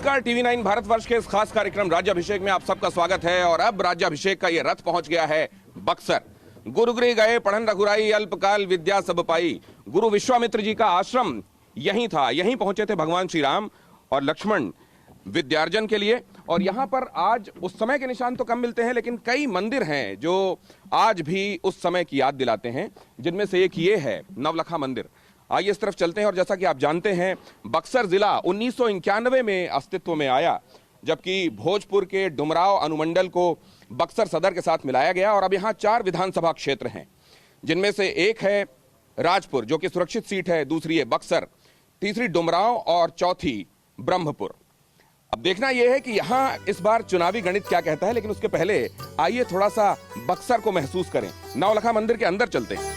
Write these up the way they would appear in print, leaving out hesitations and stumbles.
नमस्कार, टीवी9 भारतवर्ष के इस खास कार्यक्रम राज्याभिषेक में आप सबका स्वागत है। और अब राज्याभिषेक का ये रथ पहुंच गया है बक्सर। गुरुगृह गए पढ़न रघुराई, अल्पकाल विद्या सब पाई। गुरु विश्वामित्र जी का आश्रम यहीं था, यहीं पहुंचे थे भगवान श्री राम और लक्ष्मण विद्यार्जन के लिए। और यहाँ पर आज उस समय के निशान तो कम मिलते हैं, लेकिन कई मंदिर हैं जो आज भी उस समय की याद दिलाते हैं, जिनमें से एक ये है नवलखा मंदिर। आइए इस तरफ चलते हैं। और जैसा कि आप जानते हैं, बक्सर जिला 1991 में अस्तित्व में आया, जबकि भोजपुर के डुमराव अनुमंडल को बक्सर सदर के साथ मिलाया गया। और अब यहाँ 4 विधानसभा क्षेत्र हैं, जिनमें से एक है राजपुर जो कि सुरक्षित सीट है, दूसरी है बक्सर, तीसरी डुमराव और चौथी ब्रह्मपुर। अब देखना यह है कि यहाँ इस बार चुनावी गणित क्या कहता है, लेकिन उसके पहले आइए थोड़ा सा बक्सर को महसूस करें। नवलखा मंदिर के अंदर चलते हैं।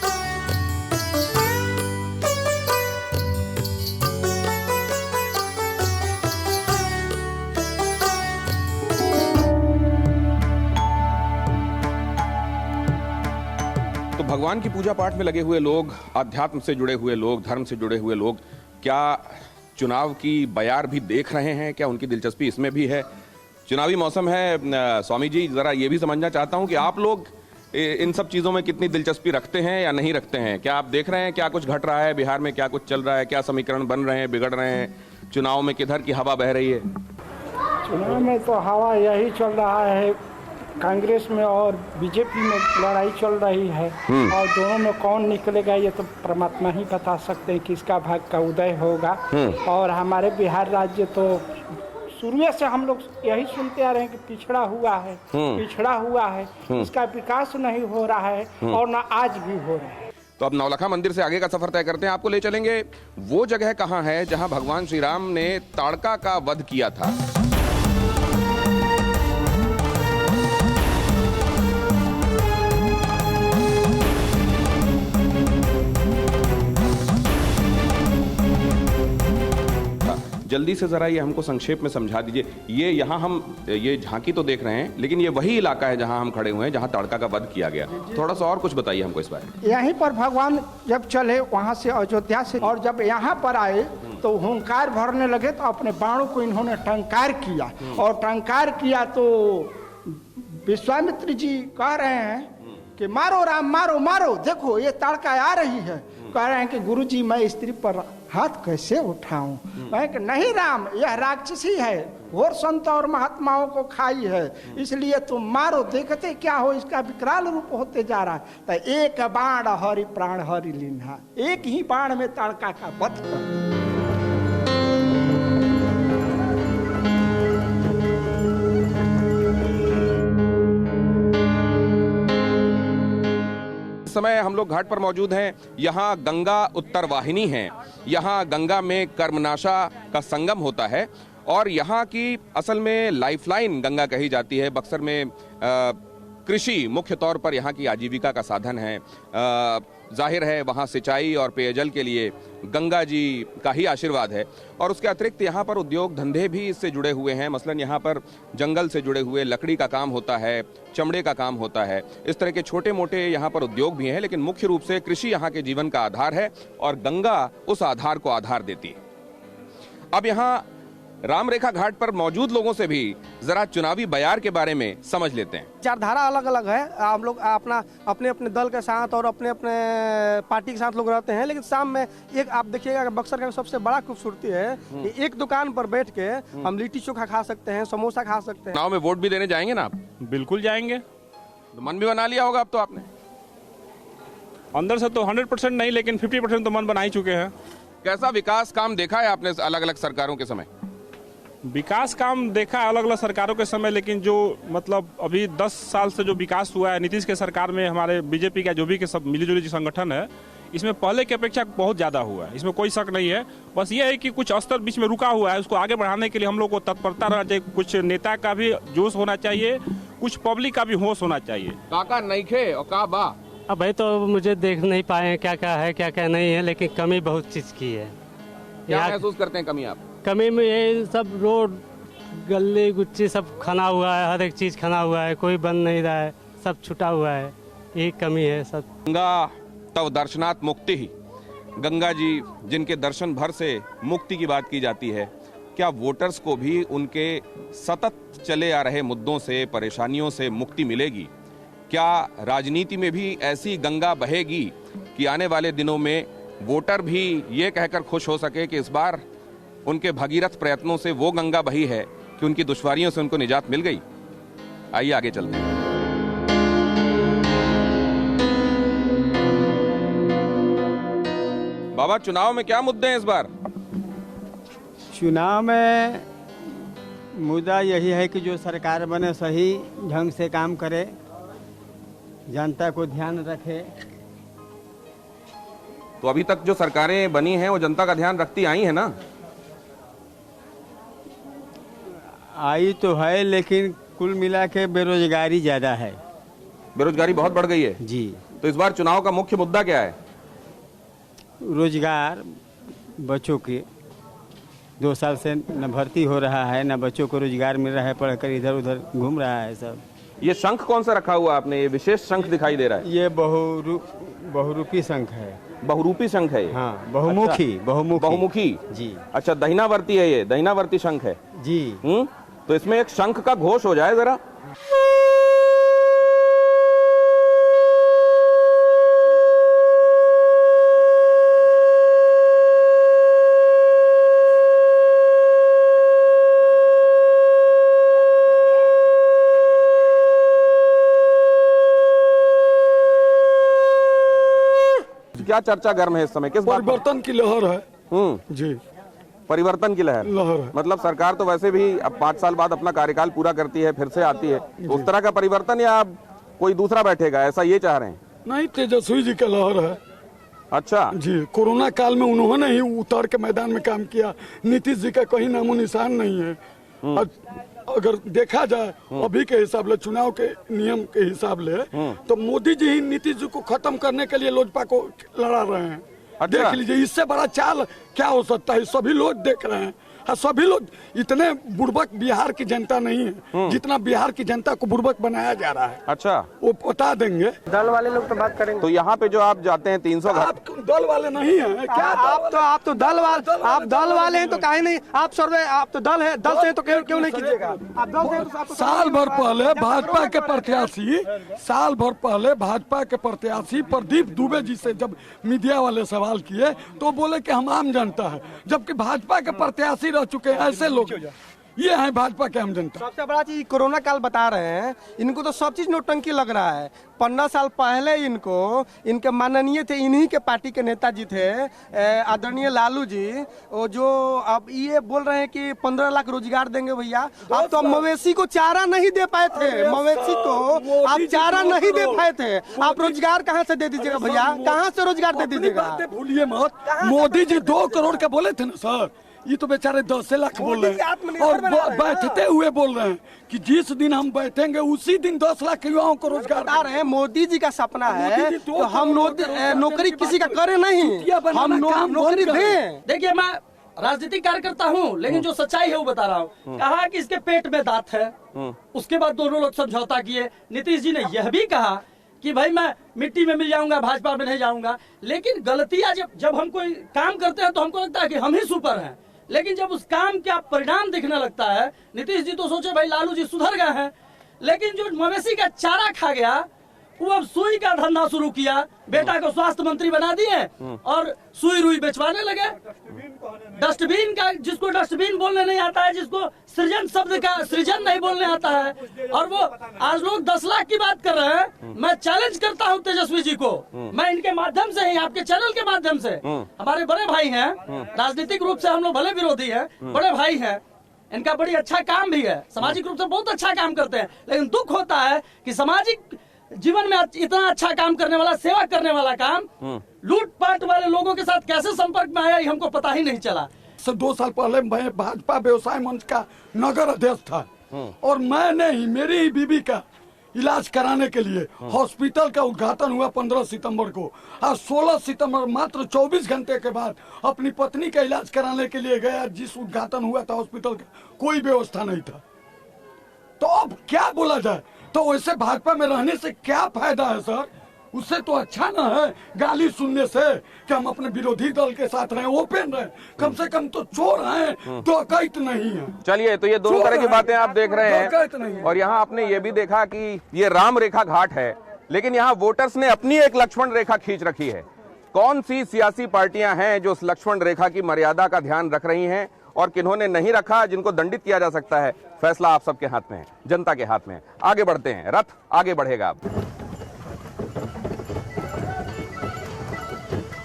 तो भगवान की पूजा पाठ में लगे हुए लोग, आध्यात्म से जुड़े हुए लोग, धर्म से जुड़े हुए लोग क्या चुनाव की बयार भी देख रहे हैं? क्या उनकी दिलचस्पी इसमें भी है? चुनावी मौसम है। स्वामी जी, जरा ये भी समझना चाहता हूं कि आप लोग इन सब चीजों में कितनी दिलचस्पी रखते हैं या नहीं रखते हैं? क्या आप देख रहे हैं क्या कुछ घट रहा है बिहार में, क्या कुछ चल रहा है, क्या समीकरण बन रहे हैं, बिगड़ रहे हैं? चुनाव में किधर की हवा बह रही है? चुनाव में तो हवा यही चल रहा है, कांग्रेस में और बीजेपी में लड़ाई चल रही है। और दोनों में कौन निकलेगा ये तो परमात्मा ही बता सकते हैं किसका भाग का उदय होगा। और हमारे बिहार राज्य तो शुरू से हम लोग यही सुनते आ रहे हैं कि पिछड़ा हुआ है, पिछड़ा हुआ है, इसका विकास नहीं हो रहा है और ना आज भी हो रहा है। तो अब नवलखा मंदिर से आगे का सफर तय करते हैं। आपको ले चलेंगे वो जगह कहाँ है जहाँ भगवान श्री राम ने ताड़का का वध किया था। जल्दी से जरा ये हमको संक्षेप में समझा दीजिए। ये यहाँ हम ये झांकी तो देख रहे हैं, लेकिन ये वही इलाका है जहाँ हम खड़े हुए हैं, जहाँ ताड़का का वध किया गया। थोड़ा सा और कुछ बताइए हमको इस बारे में। यहीं पर भगवान जब चले वहाँ से अयोध्या से, और जब यहाँ पर आए तो हुंकार भरने लगे तो अपने बाणों को इन्होंने टंकार किया। और टंकार किया तो विश्वामित्र जी कह रहे हैं कि मारो राम, मारो मारो, देखो ये ताड़का आ रही है। कह रहे हैं कि गुरुजी मैं स्त्री पर हाथ कैसे उठाऊं? कि नहीं राम, यह राक्षसी है, घोर संत और महात्माओं को खाई है, इसलिए तुम मारो, देखते क्या हो इसका विकराल रूप होते जा रहा है। तो एक बाण हरि प्राण हरि लीन्हा, एक ही बाण में ताड़का का वध कर। समय हम लोग घाट पर मौजूद हैं। यहाँ गंगा उत्तर वाहिनी है, यहाँ गंगा में कर्मनाशा का संगम होता है और यहाँ की असल में लाइफलाइन गंगा कही जाती है। बक्सर में कृषि मुख्य तौर पर यहाँ की आजीविका का साधन है। जाहिर है वहाँ सिंचाई और पेयजल के लिए गंगा जी का ही आशीर्वाद है। और उसके अतिरिक्त यहाँ पर उद्योग धंधे भी इससे जुड़े हुए हैं। मसलन यहाँ पर जंगल से जुड़े हुए लकड़ी का काम होता है, चमड़े का काम होता है, इस तरह के छोटे मोटे यहाँ पर उद्योग भी हैं। लेकिन मुख्य रूप से कृषि यहाँ के जीवन का आधार है और गंगा उस आधार को आधार देती है। अब यहाँ राम रेखा घाट पर मौजूद लोगों से भी जरा चुनावी बयार के बारे में समझ लेते हैं। विचारधारा अलग अलग है। हम लोग अपना अपने अपने दल के साथ और अपने अपने पार्टी के साथ लोग रहते हैं, लेकिन शाम में एक आप देखिएगा बक्सर का सबसे बड़ा खूबसूरती है कि एक दुकान पर बैठ के हम लिट्टी चोखा खा सकते हैं, समोसा खा सकते हैं। चुनाव में वोट भी देने जाएंगे ना आप? बिल्कुल जाएंगे। तो मन भी बना लिया होगा अब तो आपने? अंदर से तो 100% नहीं, लेकिन 50% तो मन बना ही चुके हैं। कैसा विकास काम देखा है आपने अलग अलग सरकारों के समय? विकास काम देखा अलग अलग सरकारों के समय, लेकिन जो मतलब अभी 10 साल से जो विकास हुआ है नीतीश के सरकार में, हमारे बीजेपी का जो भी के सब मिलीजुली जो संगठन है, इसमें पहले की अपेक्षा बहुत ज़्यादा हुआ है, इसमें कोई शक नहीं है। बस ये है कि कुछ स्तर बीच में रुका हुआ है, उसको आगे बढ़ाने के लिए हम लोग को तत्परता रहना चाहिए। कुछ नेता का भी जोश होना चाहिए, कुछ पब्लिक का भी होश होना चाहिए। काका नईखे और का बा? अब भाई तो मुझे देख नहीं पाए हैं क्या क्या है क्या क्या नहीं है, लेकिन कमी बहुत चीज़ की है। क्या महसूस करते हैं कमी आप? कमी में ये सब रोड गली गुच्ची सब खना हुआ है, हर एक चीज़ खना हुआ है, कोई बन नहीं रहा है, सब छुटा हुआ है, यही कमी है सब। गंगा तव दर्शनात् मुक्ति ही, गंगा जी जिनके दर्शन भर से मुक्ति की बात की जाती है, क्या वोटर्स को भी उनके सतत चले आ रहे मुद्दों से, परेशानियों से मुक्ति मिलेगी? क्या राजनीति में भी ऐसी गंगा बहेगी कि आने वाले दिनों में वोटर भी ये कहकर खुश हो सके कि इस बार उनके भगीरथ प्रयत्नों से वो गंगा बही है कि उनकी दुश्वारियों से उनको निजात मिल गई? आइए आगे चलते हैं। बाबा, चुनाव में क्या मुद्दे हैं इस बार? चुनाव में मुद्दा यही है कि जो सरकार बने सही ढंग से काम करे, जनता को ध्यान रखे। तो अभी तक जो सरकारें बनी हैं वो जनता का ध्यान रखती आई है ना? आई तो है, लेकिन कुल मिला के बेरोजगारी ज़्यादा है। बेरोजगारी बहुत बढ़ गई है जी। तो इस बार चुनाव का मुख्य मुद्दा क्या है? रोजगार, बच्चों के 2 साल से न भर्ती हो रहा है, न बच्चों को रोजगार मिल रहा है, पढ़कर इधर उधर घूम रहा है सब। ये शंख कौन सा रखा हुआ आपने? ये विशेष शंख दिखाई दे रहा है। ये बहुरूपी शंख है। बहुरूपी शंख है ये? हाँ, बहुमुखी। अच्छा, बहुमुखी बहुमुखी जी। अच्छा, दहिनावर्ती है ये, दहिनावर्ती शंख है जी। तो इसमें एक शंख का घोष हो जाए जरा। क्या चर्चा गर्म है इस समय? किस बात? परिवर्तन की लहर है जी। परिवर्तन की लहर है। मतलब सरकार तो वैसे भी अब 5 साल बाद अपना कार्यकाल पूरा करती है, फिर से आती है, तो उस तरह का परिवर्तन या अब कोई दूसरा बैठेगा, ऐसा ये चाह रहे हैं? नहीं, तेजस्वी जी का लहर है। अच्छा जी, कोरोना काल में उन्होंने ही उतर के मैदान में काम किया। नीतीश जी का कहीं नामो निशान नहीं है। अगर देखा जाए अभी के हिसाब ले, चुनाव के नियम के हिसाब ले, तो मोदी जी ही नीतीश जी को खत्म करने के लिए लोजपा को लड़ा रहे हैं। अच्छा। देख लीजिए, इससे बड़ा चाल क्या हो सकता है? सभी लोग देख रहे हैं। सभी लोग, इतने बुड़बक बिहार की जनता नहीं है जितना बिहार की जनता को बुड़बक बनाया जा रहा है। अच्छा, वो बता देंगे। दल वाले लोग तो बात करेंगे। तो यहाँ पे जो आप जाते हैं 300 घर, आप दल वाले नहीं है क्या? आप तो दल वाले हैं तो काहे नहीं? आप सर्वे, आप तो दल है, दल से तो क्यों नहीं कीजिएगा? आप दल से तो साल भर पहले भाजपा के प्रत्याशी प्रदीप दुबे जी से जब मीडिया वाले सवाल किए तो बोले कि हम आम जनता है, जबकि भाजपा के प्रत्याशी रह चुके हैं ऐसे लोग। ये है भाजपा के आम जनता। सबसे बड़ा चीज कोरोना काल बता रहे हैं, इनको तो सब चीज नोटंकी लग रहा है। 15 साल पहले इनके माननीय थे, इन्हीं के पार्टी के नेताजी थे, आदरणीय लालू जी, वो जो अब ये बोल रहे हैं कि 15 लाख रोजगार देंगे भैया। आप तो मवेशी को चारा नहीं दे पाए थे, मवेशी को आप चारा नहीं दे पाए थे, आप रोजगार कहाँ से दे दीजिएगा भैया? कहाँ से रोजगार दे दीजिएगा? भूलिए मत, मोदी जी 2 करोड़ के बोले थे ना सर, ये तो बेचारे 10 लाख बोल रहे हैं और बैठते हुए बोल रहे हैं कि जिस दिन हम बैठेंगे उसी दिन 10 लाख युवाओं को रोजगार बता रहे हैं। मोदी जी का सपना है तो हम नौकरी किसी का करे नहीं, हम नौकरी दें। देखिए, मैं राजनीतिक कार्यकर्ता हूँ, लेकिन जो सच्चाई है वो बता रहा हूँ। कहा कि इसके पेट में दांत है, उसके बाद दोनों लोग समझौता किए। नीतीश जी ने यह भी कहा कि भाई मैं मिट्टी में मिल जाऊंगा, भाजपा में नहीं जाऊंगा। लेकिन गलतियां जब हम कोई काम करते हैं तो हमको लगता है कि हम ही सुपर हैं, लेकिन जब उस काम का परिणाम दिखने लगता है, नीतीश जी तो सोचे भाई लालू जी सुधर गए हैं, लेकिन जो मवेशी का चारा खा गया वो अब सुई का धंधा शुरू किया। बेटा को स्वास्थ्य मंत्री बना दिए और सुई रुई बेचवाने लगे। डस्टबिन का, जिसको डस्टबिन बोलने नहीं आता है, जिसको सृजन शब्द का सृजन नहीं बोलने आता है, और वो आज लोग 10 लाख की बात कर रहे हैं। मैं चैलेंज करता हूं तेजस्वी जी को, मैं इनके माध्यम से ही, आपके चैनल के माध्यम से, हमारे बड़े भाई हैं, राजनीतिक रूप से हम लोग भले विरोधी हैं, बड़े भाई हैं, इनका बड़ी अच्छा काम भी है, सामाजिक रूप से बहुत अच्छा काम करते हैं। लेकिन दुख होता है कि सामाजिक जीवन में इतना अच्छा काम करने वाला, सेवा करने वाला काम लूटपाट वाले लोगों के साथ कैसे संपर्क में आया, ये हमको पता ही नहीं चला। 2 साल पहले मैं भाजपा व्यवसाय मंच का नगर अध्यक्ष था और मैंने ही, मेरी ही बीबी का इलाज कराने के लिए हॉस्पिटल का उद्घाटन हुआ 15 सितंबर को, और 16 सितंबर मात्र 24 घंटे के बाद अपनी पत्नी का इलाज कराने के लिए गया। जिस उद्घाटन हुआ था हॉस्पिटल का, कोई व्यवस्था नहीं था। तो अब क्या बोला जाए? तो वैसे भाजपा में रहने से क्या फायदा है सर? उससे तो अच्छा ना है गाली सुनने से कि हम अपने विरोधी दल के साथ रहे, ओपन रहे। कम से कम तो चोर हैं, डकैत नहीं है। चलिए, तो ये दोनों चोर तरह की है, बातें आप देख रहे डकैत नहीं हैं। है। और यहाँ आपने ये भी देखा कि ये राम रेखा घाट है, लेकिन यहाँ वोटर्स ने अपनी एक लक्ष्मण रेखा खींच रखी है। कौन सी सियासी पार्टियां हैं जो उस लक्ष्मण रेखा की मर्यादा का ध्यान रख रही हैं और किन्होंने नहीं रखा, जिनको दंडित किया जा सकता है, फैसला आप सबके हाथ में है, जनता के हाथ में है। आगे बढ़ते हैं, रथ आगे बढ़ेगा।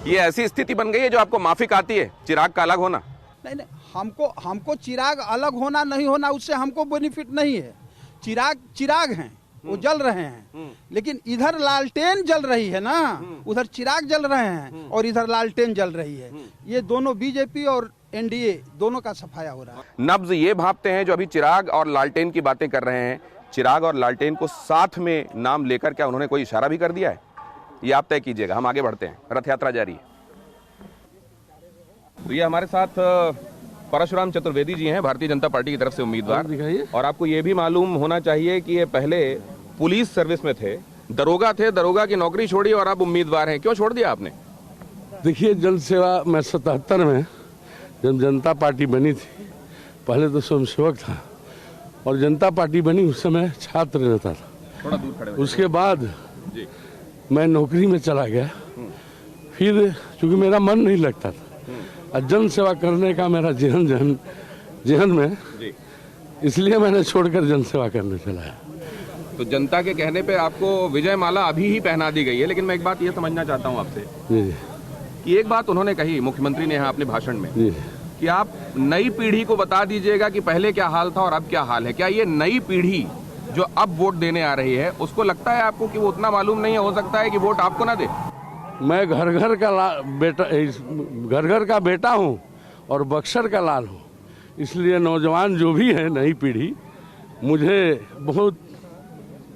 ये ऐसी स्थिति बन गई है जो आपको माफिक आती है, चिराग का अलग होना। नहीं नहीं, हमको चिराग अलग होना नहीं होना उससे हमको बेनिफिट नहीं है। चिराग हैं, वो जल रहे हैं, लेकिन इधर लालटेन जल रही है ना, उधर चिराग जल रहे हैं और इधर लालटेन जल रही है। ये दोनों बीजेपी और एनडीए दोनों का सफाया हो रहा है। नब्ज ये भापते हैं जो अभी चिराग और लालटेन की बातें कर रहे हैं, चिराग और लालटेन को साथ में नाम लेकर क्या उन्होंने कोई इशारा भी कर दिया है? ये आप तय कीजिएगा। हम आगे बढ़ते हैं, रथ यात्रा जारी है। तो ये हमारे साथ परशुराम चतुर्वेदी जी हैं, भारतीय जनता पार्टी की तरफ से उम्मीदवार। और आपको ये भी मालूम होना चाहिए कि ये पहले पुलिस सर्विस में थे, दरोगा थे, दरोगा की नौकरी छोड़ी और अब उम्मीदवार हैं। क्यों छोड़ दिया आपने? देखिए, जन सेवा मैं 77 में जब जनता पार्टी बनी थी, पहले तो स्वयंसेवक था और जनता पार्टी बनी उस समय छात्र नेता था। थोड़ा दूर खड़े हो। उसके बाद जी। मैं नौकरी में चला गया। फिर चूंकि मेरा मन नहीं लगता था और जन सेवा करने का मेरा जहन में, इसलिए मैंने छोड़कर जन सेवा करने चला है। तो जनता के कहने पे आपको विजय माला अभी ही पहना दी गई है, लेकिन मैं एक बात ये समझना चाहता हूँ आपसे जी कि एक बात उन्होंने कही, मुख्यमंत्री ने यहाँ अपने भाषण में, जी कि आप नई पीढ़ी को बता दीजिएगा कि पहले क्या हाल था और अब क्या हाल है। क्या ये नई पीढ़ी जो अब वोट देने आ रही है, उसको लगता है आपको कि वो उतना मालूम नहीं है, हो सकता है कि वोट आपको ना दे? मैं घर घर का बेटा हूँ और बक्सर का लाल हूँ, इसलिए नौजवान जो भी है, नई पीढ़ी मुझे बहुत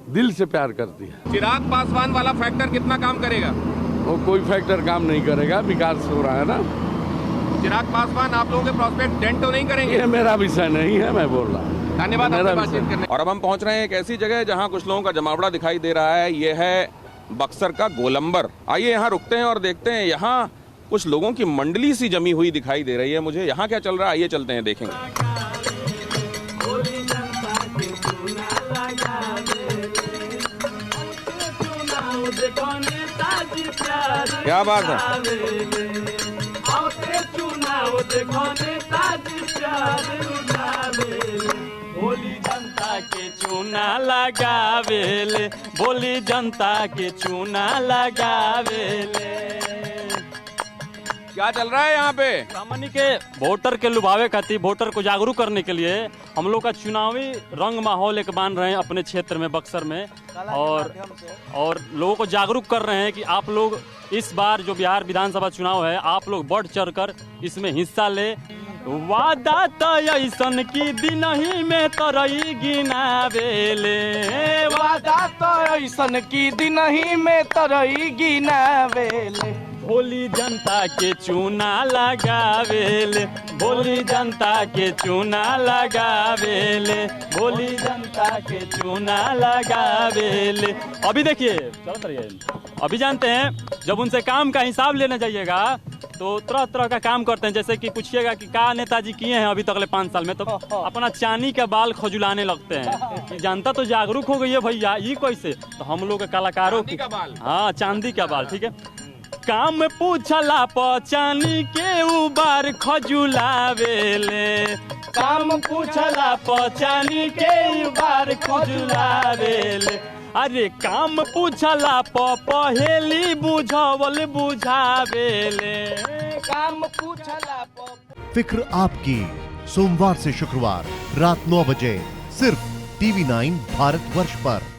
दिल से प्यार करती है। चिराग पासवान वाला फैक्टर कितना काम करेगा? वो कोई फैक्टर काम नहीं करेगा, विकास हो रहा है ना। चिराग पासवान आप लोगों के प्रोस्पेक्ट डेंट तो नहीं करेंगे? ये मेरा विषय नहीं है, मैं बोल रहा हूँ। धन्यवाद आपसे बातचीत करने। और अब हम पहुंच रहे हैं एक ऐसी जगह जहां कुछ लोगों का जमावड़ा दिखाई दे रहा है। ये है बक्सर का गोलंबर। आइए यहाँ रुकते हैं और देखते हैं। यहाँ कुछ लोगों की मंडली सी जमी हुई दिखाई दे रही है मुझे। यहाँ क्या चल रहा है, आइए चलते हैं, देखेंगे। क्या बात है। बोली जनता के चूना लगावेले, बोली जनता के चूना लगावेले। क्या चल रहा है यहाँ पे? हमनी के वोटर के लुभावे खातिर, वोटर को जागरूक करने के लिए हम लोग का चुनावी रंग माहौल एक बांध रहे हैं अपने क्षेत्र में, बक्सर में, और लोगों को जागरूक कर रहे हैं कि आप लोग इस बार जो बिहार विधानसभा चुनाव है, आप लोग बढ़ चढ़कर इसमें हिस्सा ले। वादा तो ऐसन की दिन ही में तरई गिनावेले, वादा तो ऐसन की दिन ही में तरई गिनावेले। बोली जनता के चूना लगावेले, बोली जनता के चूना लगावेले, बोली जनता के चूना लगावेले। अभी देखिए, चलते रहिए। अभी जानते हैं, जब उनसे काम का हिसाब लेने जाइएगा तो तरह तरह का काम करते हैं। जैसे कि पूछिएगा कि क्या नेताजी किए हैं अभी तक 5 साल में, तो अपना चांदी का बाल खजुलाने लगते हैं। जनता तो जागरूक हो गई है भैया, ये कैसे? तो हम लोग कलाकारों की, हाँ, चांदी का बाल, ठीक है। काम पूछला पचानी के उबार खजुलावेले, काम पूछला पचानी के उबार खजुलावेले। अरे काम पूछला पहेली बुझावल बुझावेले, काम पूछला फिक्र आपकी, सोमवार से शुक्रवार रात 9 बजे सिर्फ TV9 भारतवर्ष पर।